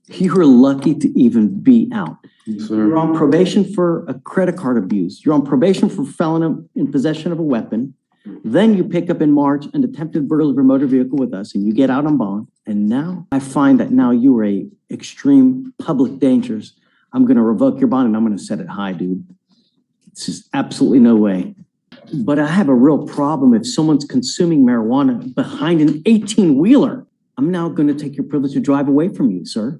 You were lucky to even be out. Yes, sir. You're on probation for a credit card abuse. You're on probation for felony in possession of a weapon. Then you pick up in March an attempted burglary of a motor vehicle with us and you get out on bond. And now I find that now you are a extreme public dangers. I'm going to revoke your bond and I'm going to set it high, dude. It's just absolutely no way. But I have a real problem if someone's consuming marijuana behind an 18-wheeler. I'm now going to take your privilege to drive away from you, sir.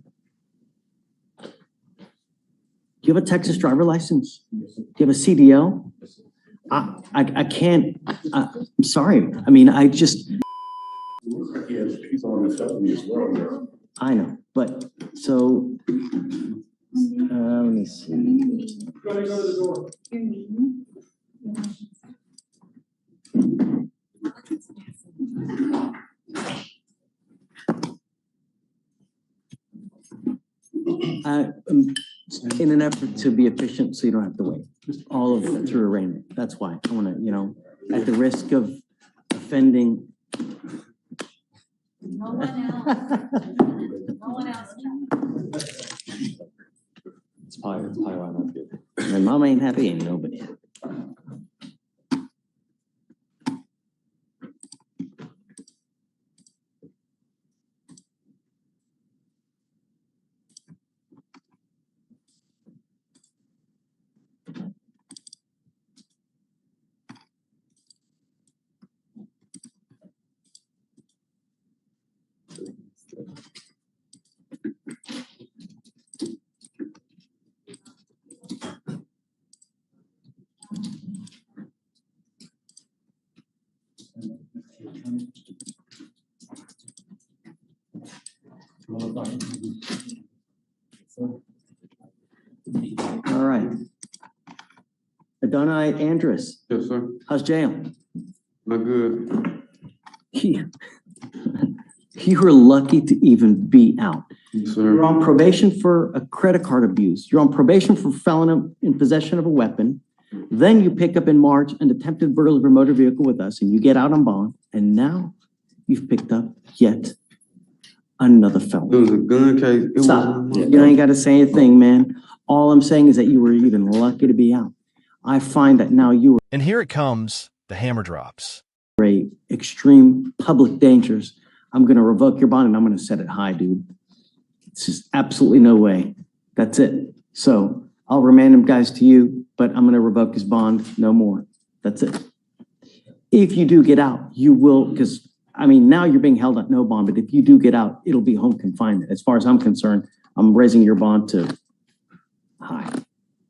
Do you have a Texas driver license? Do you have a CDL? I can't, I'm sorry. I mean, I just. He's on this stuff with me as well. I know, but so, let me see. Gotta go to the door. In an effort to be efficient, so you don't have to wait. All of it through arraignment. That's why I want to, at the risk of offending. No one else. No one else. It's probably why I'm not good. My mom ain't happy, ain't nobody happy. All right. Adonai Andress, Yes, sir. how's jail? Not good. You were lucky to even be out. Yes, You're sir. on probation for a credit card abuse. You're on probation for felony in possession of a weapon. Then you pick up in March an attempted burglary of a motor vehicle with us and you get out on bond. And now you've picked up yet another It felony. was a gun case. It Stop. was, You ain't got to say anything, man. All I'm saying is that you were even lucky to be out. I find that now you And here it comes, the hammer drops. are a extreme public dangers. I'm going to revoke your bond and I'm going to set it high, dude. It's just absolutely no way. That's it. So I'll remand him guys to you, but I'm going to revoke his bond. No more. That's it. If you do get out, you will, because I mean, now you're being held at no bond, but if you do get out, it'll be home confinement. As far as I'm concerned, I'm raising your bond to high.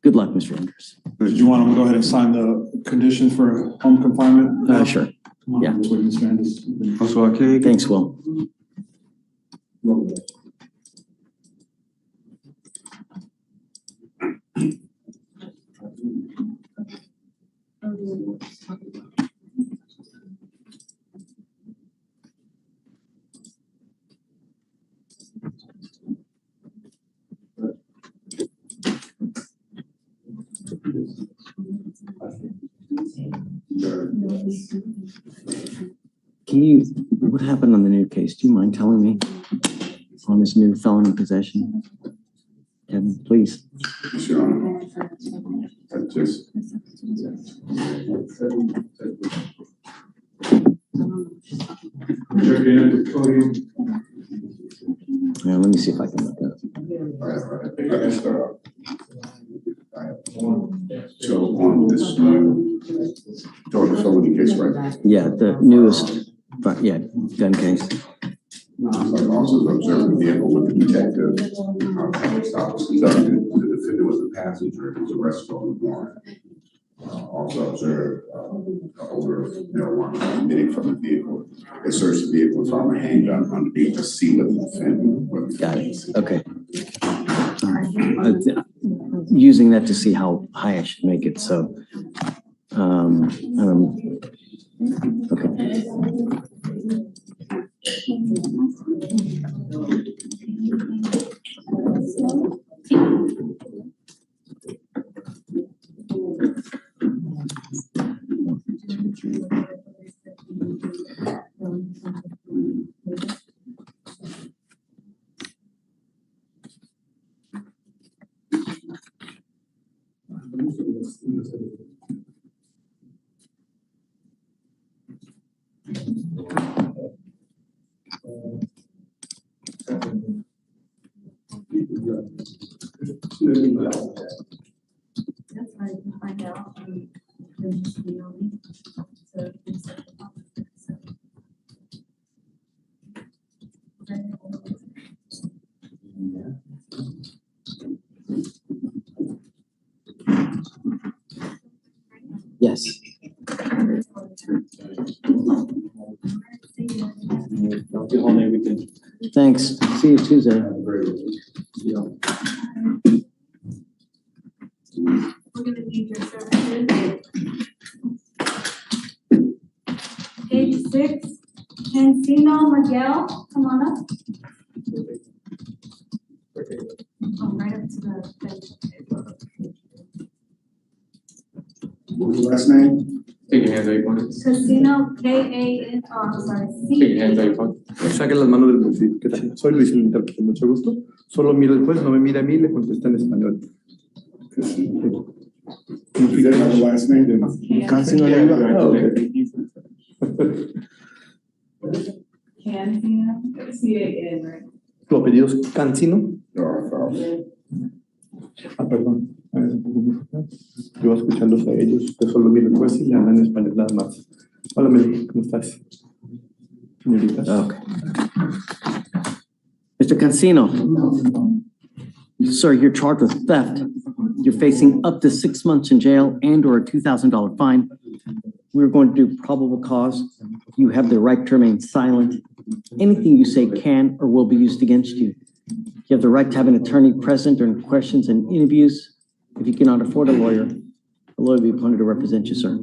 Good luck, Mr. Andress. Did you want to go ahead and sign the conditions for home confinement? Sure. Come on, Yeah. this witness stand is- that's why I can't. Thanks, Will. What happened on the new case? Do you mind telling me on this new felony possession? Kevin, please. Your Honor. I just. Yeah, let me see if I can look it up. I can start. So on this new, the felony case, right? Yeah, the newest, but yeah, gun case. Also observed the vehicle with the detective. Stop was conducted. The defendant was the passenger and was arrested on the warrant. Also observed an odor of marijuana emitting from the vehicle. They searched the vehicle and found a handgun underneath the seat of the defendant. Got it. Okay. All right. Using that to see how high I should make it. So, okay. That's how you can find out. There's just the only. So, it's like the opposite, so. Yes. Thanks. See you Tuesday. We're gonna need your services. Page 6, Casino Miguel, come on up. Oh, right up to the bench. What was the last name? Take your hands out your pockets. Casino, K-A-N, oh, I'm sorry, Take your hands out your pockets. Saque las manos del bolsillo. ¿Qué tal? Soy Luis, el intérprete, mucho gusto. Solo mira el juez, no me mira a mí, le contesta en español. You didn't have the last name? Casino Leiva. Ah, ok. Casino, C-A-N, right? ¿Tu apellido es Cancino? No, I thought. Ah, perdón. Yo voy escuchándolos a ellos. Usted solo mira el juez y le hablan en español nada más. Hola, Meli, ¿cómo estás? Señoritas. Okay. Mr. Casino. Sir, you're charged with theft. You're facing up to 6 months in jail and or a $2,000 fine. We're going to do probable cause. You have the right to remain silent. Anything you say can or will be used against you. You have the right to have an attorney present during questions and interviews. If you cannot afford a lawyer will be appointed to represent you, sir.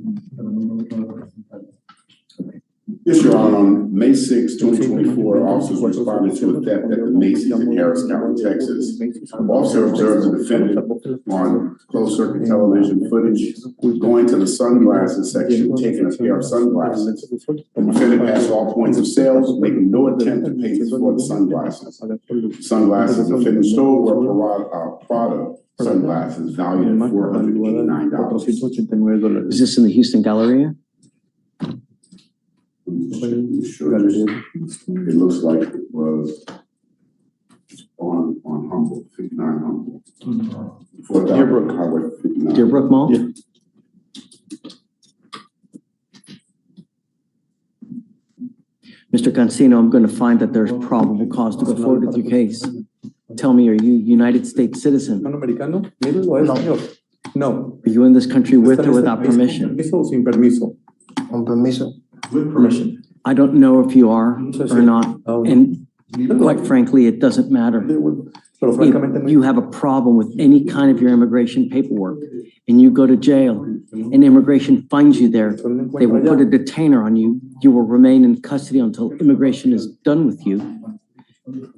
Yes, Your Honor, on May 6, 2024, officers responded to a theft at the Macy's in Harris County, Texas. Officer observed the defendant on closed-circuit television footage going to the sunglasses section, taking a pair of sunglasses. The defendant passed all points of sales, making no attempt to pay for the sunglasses. Sunglasses the defendant stole were Prada sunglasses valued at $489. Is this in the Houston Galleria? Sure. It looks like it was on Humboldt, 59 Humboldt. Dearbrook. Highway 59. Dearbrook Mall? Yeah. Mr. Cancino, I'm going to find that there's probable cause to go forward with your case. Tell me, are you a United States citizen? ¿Americano? ¿Míralo a señor? No. Are you in this country with or without permission? ¿Permiso o sin permiso? Con permiso. With permission. I don't know if you are or not, and quite frankly, it doesn't matter. Pero francamente, If you have a problem with any kind of your immigration paperwork and you go to jail and immigration finds you there, they will put a detainer on you. You will remain in custody until immigration is done with you,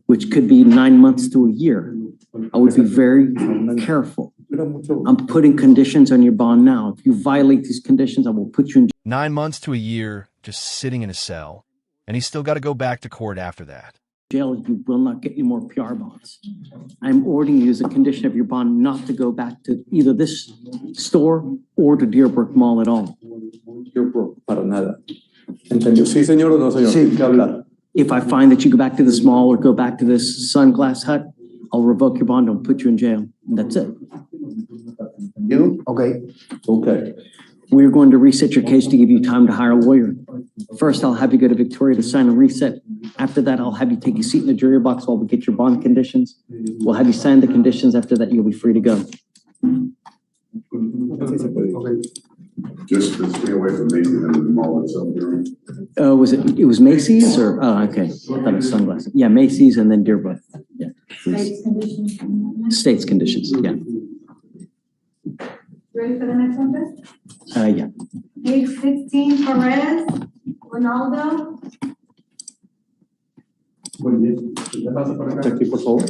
which could be 9 months to a year. I would be very careful. I'm putting conditions on your bond now. If you violate these conditions, I will put you in 9 months to a year just sitting in a cell, and he's still got to go back to court after that. jail. You will not get any more PR bonds. I'm ordering you as a condition of your bond not to go back to either this store or to Dearbrook Mall at all. Dearbrook, para nada. ¿Entendió? Sí, señor o no, señor. Sí. ¿Qué hablar? If I find that you go back to this mall or go back to this sunglass hut, I'll revoke your bond and put you in jail. And that's it. You? Okay. Okay. We're going to reset your case to give you time to hire a lawyer. First, I'll have you go to Victoria to sign a reset. After that, I'll have you take a seat in the jury box while we get your bond conditions. We'll have you sign the conditions. After that, you'll be free to go. Okay. Just to stay away from Macy and the mall itself, Your Honor. It was Macy's or, oh, okay. I thought it was sunglasses. Yeah, Macy's and then Dearbrook. Yeah. State's conditions. State's conditions, yeah. Ready for the next one, Judge? Yeah. Page 16, Perez, Ronaldo. Muy bien. Aquí, por favor.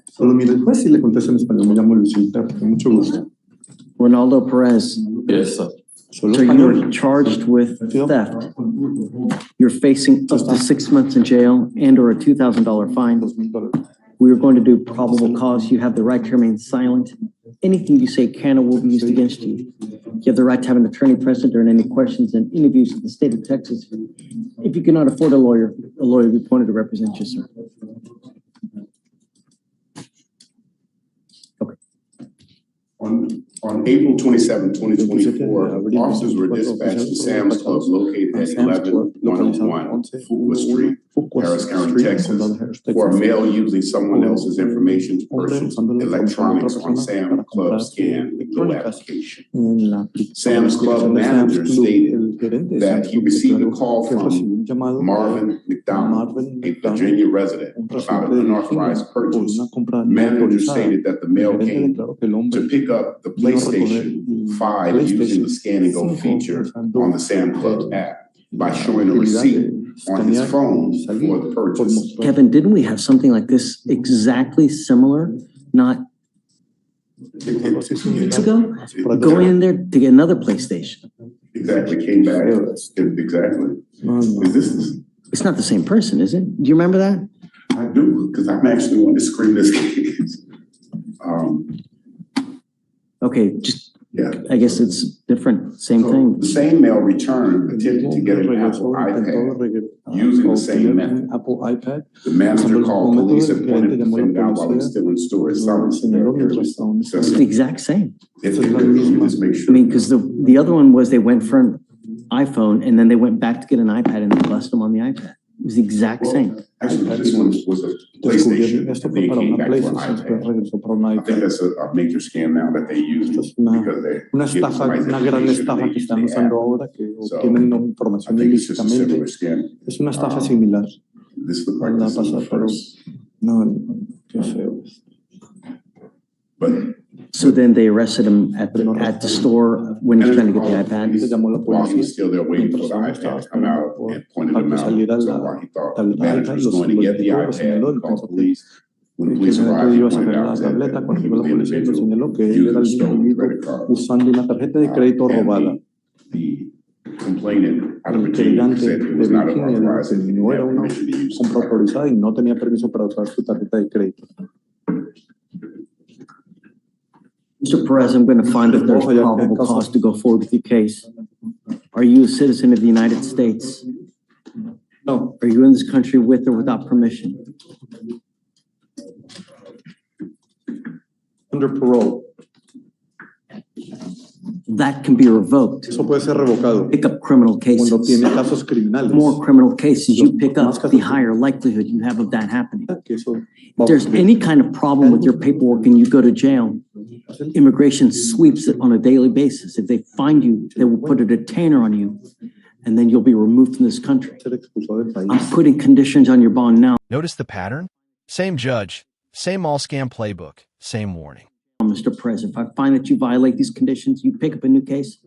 Solo mire el juez y le contesta en español. Me llamo Luisita, con mucho gusto. Ronaldo Perez. Yes, sir. Solo So español. you're charged with theft. You're facing up to 6 months in jail and or a $2,000 fine. $2,000. We are going to do probable cause. You have the right to remain silent. Anything you say can or will be used against you. You have the right to have an attorney present during any questions and interviews in the state of Texas. If you cannot afford a lawyer will be appointed to represent you, sir. On April 27, 2024, officers were dispatched to Sam's Club located at 11101 Fuqua Street, Harris County, Texas, for a male using someone else's information to purchase electronics on Sam's Club scan with no application. Sam's Club manager stated that he received a call from Marvin McDonald, a Virginia resident, about an unauthorized purchase. Manager stated that the male came to pick up the PlayStation 5 using the Scan and Go feature on the Sam Club app by showing a receipt on his phone for the purchase. Kevin, didn't we have something like this exactly similar, not 2 weeks ago? Going in there to get another PlayStation. Exactly, came back, exactly. Is this? It's not the same person, is it? Do you remember that? I do, because I'm actually wanting to screen this case. Okay, just, Yeah. I guess it's different, same So thing. the same male returned, attempted to get an Apple iPad using the same method. Apple iPad. The manager called police and pointed the defendant out while he's still in store. It sounds It's the exact same. Just make I sure. mean, because the other one was they went for an iPhone and then they went back to get an iPad and they blessed them on the iPad. It was the exact same. Actually, this one was a PlayStation. They came back for an iPad. I think that's a major scam now that they use because they. Una estafa, una gran estafa que están usando ahora, que obtienen I información think it's just a ilícitamente. similar scam. Es una estafa similar. This looked like Va a this was the pasar, pero first, no, qué feo. but So then they arrested him at the store when he was trying to get the iPad. Se llamó la while he was policía. still there waiting for the iPad to come out and pointed him out. So while he thought the manager was going to get the iPad, he called police. When the Que police arrived, he iba a pointed sacar la out tableta, that cuando he llegó was la the policía lo individual señaló que él using era a el stolen individuo credit card. usando una tarjeta de crédito robada. The complainant out of El Virginia querellante said de it was not Virginia dijo authorized que and he didn't no era have una permission to use the compra card. autorizada y no tenía permiso para usar su tarjeta de crédito. Mr. Perez, I'm going to find that there's probable cause to go forward with your case. Are you a citizen of the United States? No, Are you in this country with or without permission? under parole. That can be revoked. Eso puede ser revocado Pick up criminal cuando cases. tiene casos The criminales. more criminal cases you pick up, the higher likelihood you have of that happening. Que eso If there's any kind of problem with your paperwork and you go to jail, immigration sweeps it on a daily basis. If they find you, they will put a detainer on you, and then you'll be removed from this country. ser expulsado del país. I'm putting conditions on your bond now, Notice the pattern? Same judge, same all scam playbook, same warning. Mr. President. If I find that you violate these conditions, you pick up a new case,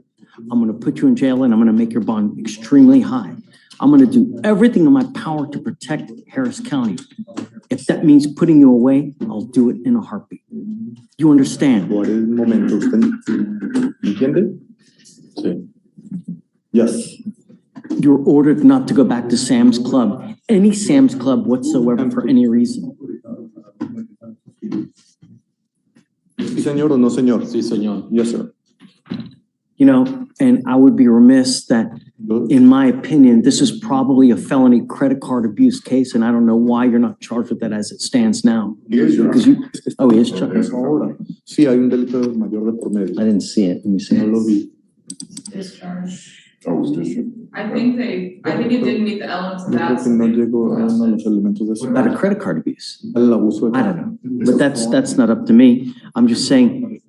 I'm going to put you in jail and I'm going to make your bond extremely high. I'm going to do everything in my power to protect Harris County. If that means putting you away, I'll do it in a heartbeat. You understand? Por el momento, ¿usted entiende? Sí. Yes. You're ordered not to go back to Sam's Club, any Sam's Club whatsoever for any reason. Sí, señor o no, señor. Sí, señor. Yes, sir. You know, and I would be remiss that, in my opinion, this is probably a felony credit card abuse case, and I don't know why you're not charged with that as it stands now. Here's your. Because you, oh, he is charged. Ahora, sí, hay un delito mayor de por medio. I didn't see it. Let me see. No lo vi. Discharge. Oh, was district. I think it didn't meet the elements of Yo that. creo que no llegó a uno de los elementos de eso. About a credit card abuse. El abuso de I don't know, but that's not up to me. I'm just saying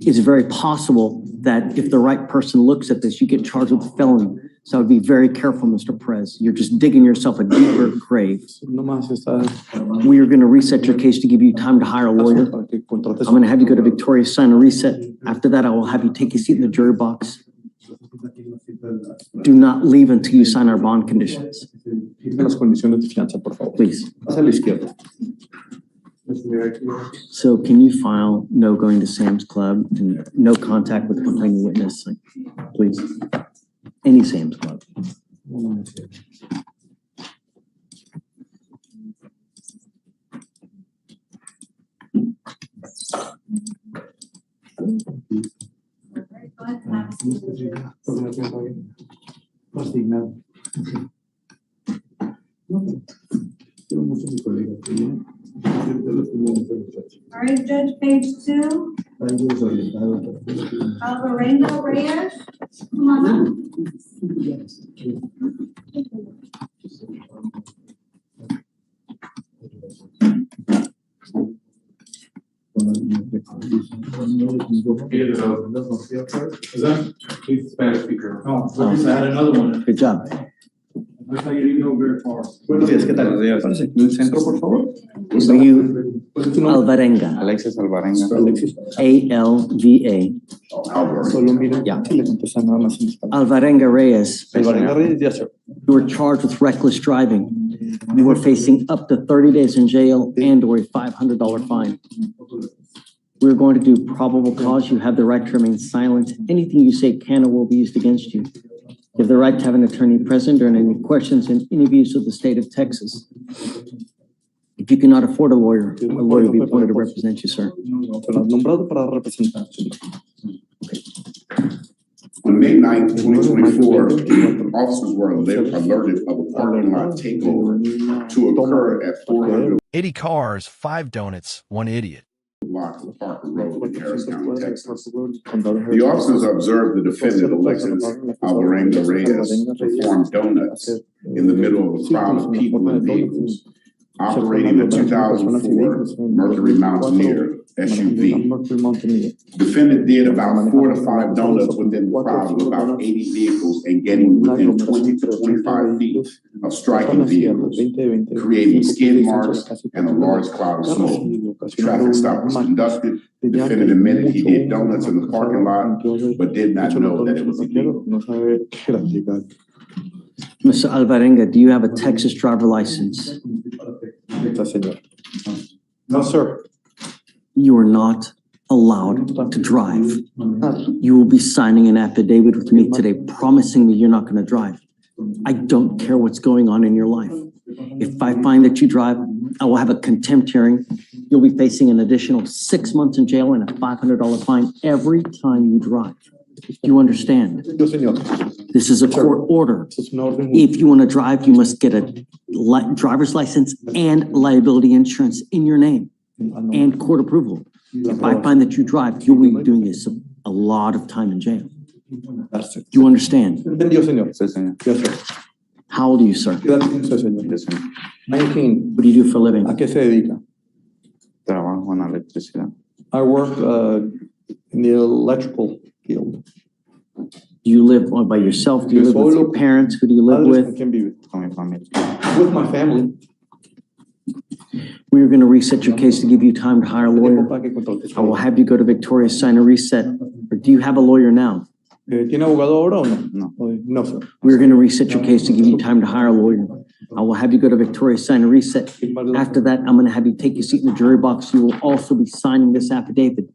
it's very possible that if the right person looks at this, you get charged with a felony. So I would be very careful, Mr. Perez. You're just digging yourself a deeper grave. Nomás está We are going to reset your case to give you time to hire a lawyer. para que contrates. I'm going to have you go to Victoria, sign a reset. After that, I will have you take a seat in the jury box. Do not leave until you sign our bond conditions, Firme las condiciones de fianza, por favor. please. Hacia la izquierda. So can you file no going to Sam's Club and no contact with the complaining witness, please? Any Sam's Club. All right, Judge, page 2, Alvara Reyes, come on up. Spanish speaker. Oh, I had another one. Good job. I thought you didn't go very far. Buenos días, ¿qué tal? ¿El centro, por favor? So you, Alvarenga, Alexis Alvarenga. Alexis. A-L-V-A, Solo miren, Yeah. si le contestan nada más en español. Alvarenga Reyes. Alvarenga Reyes, yes, sir. You were charged with reckless driving. You were facing up to 30 days in jail and or a $500 fine. We're going to do probable cause. You have the right to remain silent. Anything you say can or will be used against you. You have the right to have an attorney present during any questions and interviews of the state of Texas. If you cannot afford a lawyer will be appointed to represent you, sir. Será nombrado para representar. On May 9th, 2024, officers were alerted of a parking lot takeover to occur at 400 80 cars, 5 donuts, 1 idiot. block of Parker Road in Harris County, Texas. The officers observed the defendant, Alexis Alvarenga Reyes, perform donuts in the middle of a crowd of people and vehicles, operating a 2004 Mercury Mountaineer SUV. Defendant did about 4 to 5 donuts within the crowd of about 80 vehicles and getting within 20 to 25 feet of striking vehicles, creating skid marks and a large cloud of smoke. Traffic stop was conducted. Defendant admitted he did donuts in the parking lot, but did not know that it was illegal. Mr. Alvarenga, do you have a Texas driver license? No, sir. You are not allowed to drive. You will be signing an affidavit with me today promising me you're not going to drive. I don't care what's going on in your life. If I find that you drive, I will have a contempt hearing. You'll be facing an additional 6 months in jail and a $500 fine every time you drive. Do you understand? Yo, señor. This is a court order. Esto es una orden. If you want to drive, you must get a driver's license and liability insurance in your name and court approval. If I find that you drive, you'll be doing this a lot of time in jail. Do you understand? Entendió, señor. Sí, señor. Yes, sir. How old are you, sir? ¿Qué edad tiene usted, señor? Yes, señor. 19. What do you do for a living? ¿A qué se dedica? Trabajo en la electricidad. I work in the electrical field. Do you live by yourself? Do you live with your parents? Who do you live Padres, ¿con with? quién vive? Con mi familia. With my family. We're going to reset your case to give you time to hire a lawyer. I will have you go to Victoria, sign a reset. Or do you have a lawyer now? ¿Tiene abogado ahora o no? No. No, sir. We're going to reset your case to give you time to hire a lawyer. I will have you go to Victoria, sign a reset. After that, I'm going to have you take your seat in the jury box. You will also be signing this affidavit.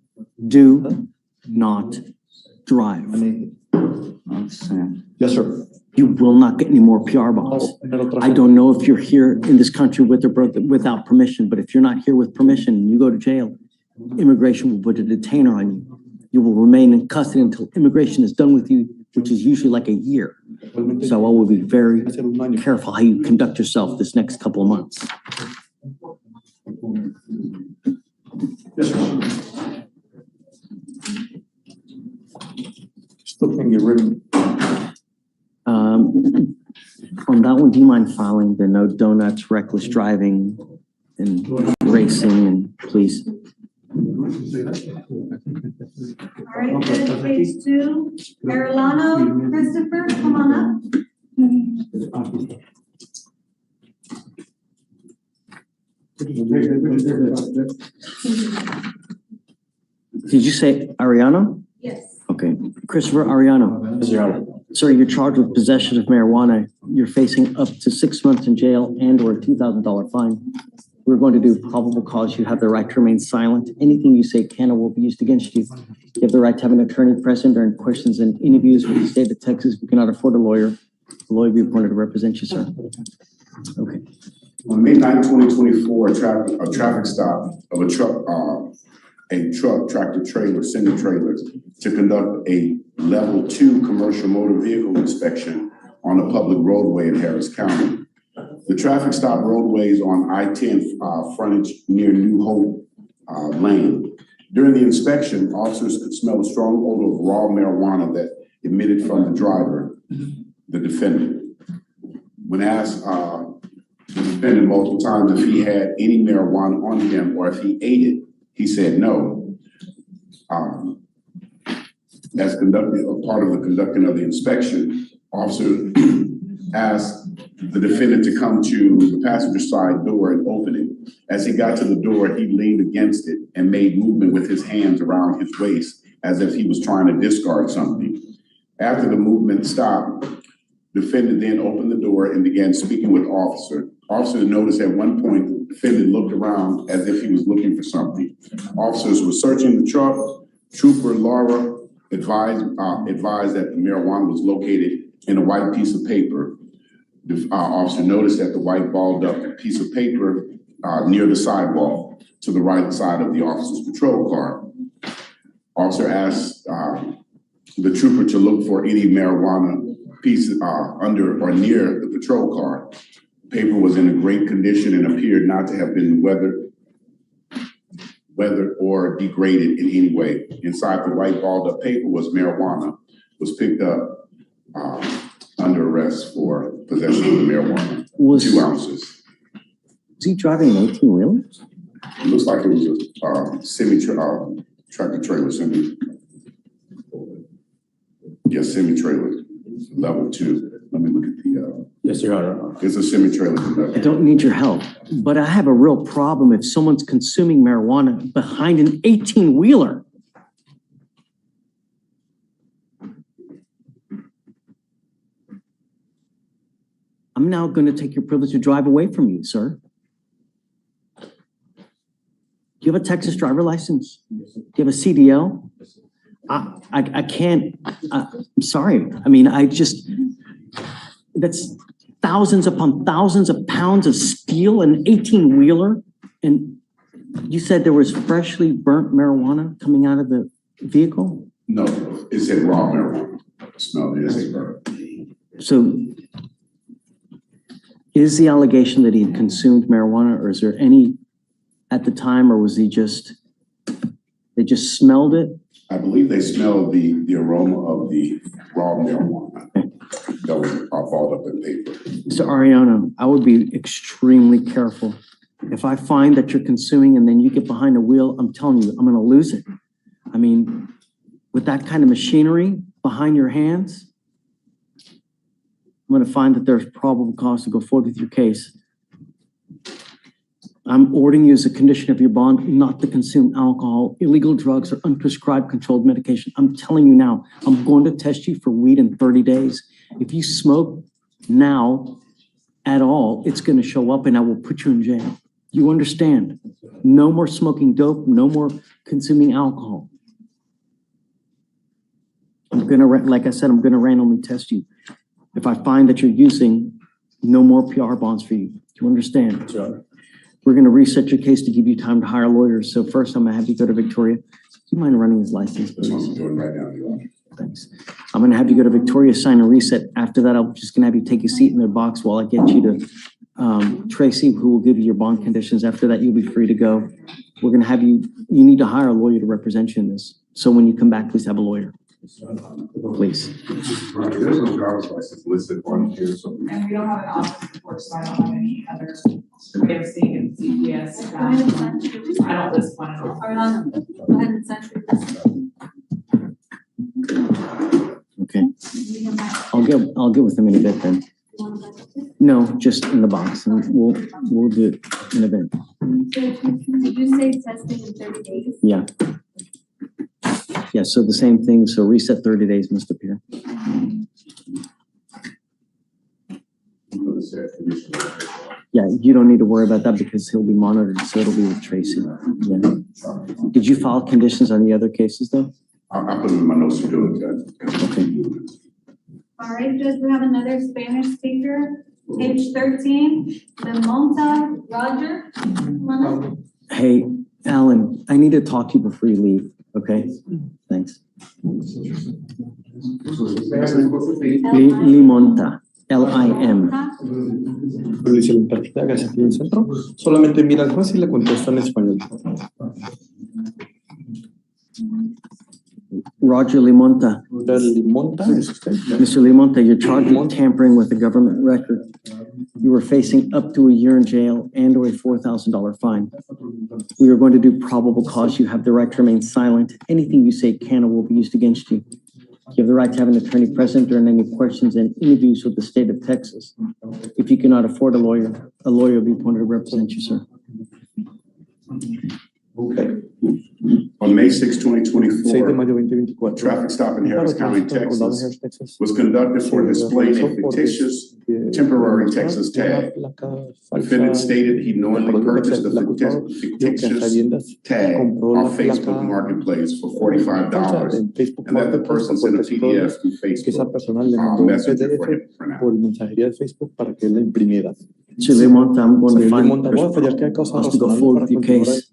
Do not drive. No, señor. Yes, sir. You will not get any more PR bonds. I don't know if you're here in this country with or without permission, but if you're not here with permission and you go to jail, immigration will put a detainer on you. You will remain in custody until immigration is done with you, which is usually like a year. So I will be very careful how you conduct yourself this next couple of months. Yes, sir. Still can get rid of me. On that one, do you mind filing the no donuts, reckless driving, and racing, and please? All right, Judge, page 2, Arellano, Christopher, come on up. Did you say Ariano? Yes. Okay. Christopher Ariano. Yes, Your Honor. Sir, you're charged with possession of marijuana. You're facing up to 6 months in jail and or a $2,000 fine. We're going to do probable cause. You have the right to remain silent. Anything you say can or will be used against you. You have the right to have an attorney present during questions and interviews with the state of Texas. If you cannot afford a lawyer will be appointed to represent you, sir. Okay. On May 9, 2024, a traffic stop of a truck tractor trailer, semi-trailer, to conduct a level 2 commercial motor vehicle inspection on a public roadway in Harris County. The traffic stop roadways on I-10 frontage near New Hope Lane. During the inspection, officers could smell a strong odor of raw marijuana that emitted from the driver, the defendant. When asked the defendant multiple times if he had any marijuana on him or if he ate it, he said no. As conducted, a part of the conducting of the inspection, officer asked the defendant to come to the passenger side door and open it. As he got to the door, he leaned against it and made movement with his hands around his waist as if he was trying to discard something. After the movement stopped, defendant then opened the door and began speaking with officer. Officer noticed at one point the defendant looked around as if he was looking for something. Officers were searching the truck. Trooper Laura advised that the marijuana was located in a white piece of paper. The officer noticed that the white balled up piece of paper near the sidewalk to the right side of the officer's patrol car. Officer asked the trooper to look for any marijuana pieces under or near the patrol car. The paper was in a great condition and appeared not to have been weathered or degraded in any way. Inside the white balled up paper was marijuana, was picked up under arrest for possession of the marijuana, 2 ounces. Was he driving an 18-wheeler? It looks like it was a tractor trailer, semi-trailer, level 2. Let me look at the, Yes, Your Honor. it's a semi-trailer. I don't need your help, but I have a real problem if someone's consuming marijuana behind an 18-wheeler. I'm now going to take your privilege to drive away from you, sir. Do you have a Texas driver license? Do you have a CDL? I can't, I'm sorry. I mean, that's thousands upon thousands of pounds of steel, an 18-wheeler. And you said there was freshly burnt marijuana coming out of the vehicle? No, it said raw marijuana. Smell it, it's burnt. So is the allegation that he had consumed marijuana, or is there any at the time, or was they just smelled it? I believe they smelled the aroma of the raw marijuana that was balled up in paper. Mr. Ariano, I would be extremely careful. If I find that you're consuming and then you get behind the wheel, I'm telling you, I'm gonna lose it. I mean, with that kind of machinery behind your hands, I'm gonna find that there's probable cause to go forward with your case. I'm ordering you as a condition of your bond not to consume alcohol, illegal drugs, or unprescribed controlled medication. I'm telling you now, I'm going to test you for weed in 30 days. If you smoke now at all, it's gonna show up and I will put you in jail. You understand? No more smoking dope, no more consuming alcohol. I'm gonna, like I said, I'm gonna randomly test you. If I find that you're using, no more PR bonds for you. Do you understand? Sure. We're gonna reset your case to give you time to hire lawyers. So first, I'm gonna have you go to Victoria. Do you mind running his license, That's what I'm please? doing right now, Your Honor. Thanks. I'm gonna have you go to Victoria, sign a reset. After that, I'm just gonna have you take a seat in their box while I get you to Tracy, who will give you your bond conditions. After that, you'll be free to go. We're gonna have you need to hire a lawyer to represent you in this. So when you come back, please have a lawyer. Please. Right, there's no driver's license listed on here, so. And we don't have an office report, so I don't have any other way of seeing it, CPS. Go ahead and send your I receipt. don't list one at all. Ariano, go ahead and send your receipt. Okay. We can back- I'll get with them in a bit then. you want to back it? No, just in the box, and we'll do it in a bit. Did you say testing in 30 days? Yeah. Yeah, so the same thing, so reset 30 days must appear. I'm gonna say a condition. Yeah, you don't need to worry about that because he'll be monitored, so it'll be with Tracy. Yeah. Did you file conditions on the other cases though? I put them in my notes to do it, Judge. Okay. All right, Judge, we have another Spanish speaker, page 13, the Monta Roger. Come on up. Hey, Alan, I need to talk to you before you leave, okay? Thanks. Limonta, L-I-M. Lo dice el intérprete, hágase aquí en el centro. Solamente mira al juez y le contesta en español. Roger Limonta. Limonta, ¿es usted? Mr. Limonta, you're charged with tampering with a government record. You are facing up to a year in jail and or a $4,000 fine. We are going to do probable cause. You have the right to remain silent. Anything you say can or will be used against you. You have the right to have an attorney present during any questions and interviews with the state of Texas. If you cannot afford a lawyer will be appointed to represent you, sir. Okay. On May 6, 6 de 2024, mayo 2024. traffic stop in Harris County, Condado Texas, Harris, Texas. was conducted for displaying a fictitious temporary Texas tag. Defendant stated he knowingly purchased the fictitious tag off Facebook Marketplace for $45 and that the person sent a PDF through que esa Facebook persona le mandó un Messenger for him PDF to print por out. mensajería de Facebook para que él la imprimiera. Mr. Limonta, I'm going to Señor find Limonta, voy a fallar que hay causa us to go razonable forward para with your continuar. case.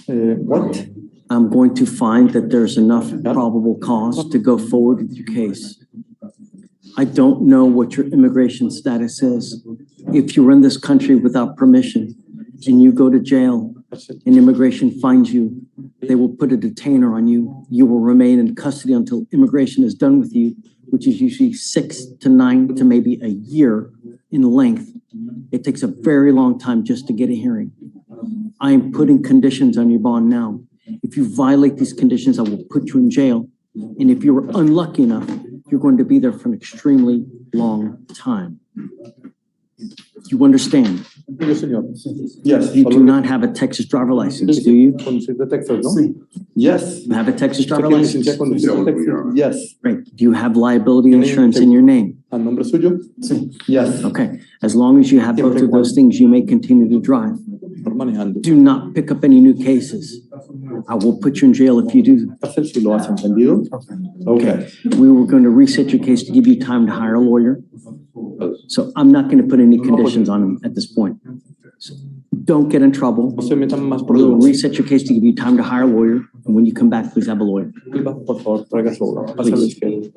What? I'm going to find that there's enough probable cause to go forward with your case. I don't know what your immigration status is. If you're in this country without permission and you go to jail and immigration finds you, they will put a detainer on you. You will remain in custody until immigration is done with you, which is usually 6 to 9 to maybe a year in length. It takes a very long time just to get a hearing. I am putting conditions on your bond now. If you violate these conditions, I will put you in jail. And if you were unlucky enough, you're going to be there for an extremely long time. You understand? Yes, señor. Yes. You do not have a Texas driver license, do you? Conducir de Texas, ¿no? Yes. You have a Texas driver ¿Usted tiene license? licencia de conducir de Texas? Yes. Great. Do you have liability insurance in your name? ¿A nombre suyo? Sí. Yes. Okay. As long as you have both of those things, you may continue to drive. Manejando. Do not pick up any new cases. I will put you in jail if you do. Cárcel si lo hace, ¿entendido? Okay. We were going to reset your case to give you time to hire a lawyer. So I'm not going to put any conditions on him at this point. So don't get in trouble. No se metan más We will problemas. reset your case to give you time to hire a lawyer. And when you come back, please have a lawyer. Por favor, traiga su obra. Pásale a la izquierda.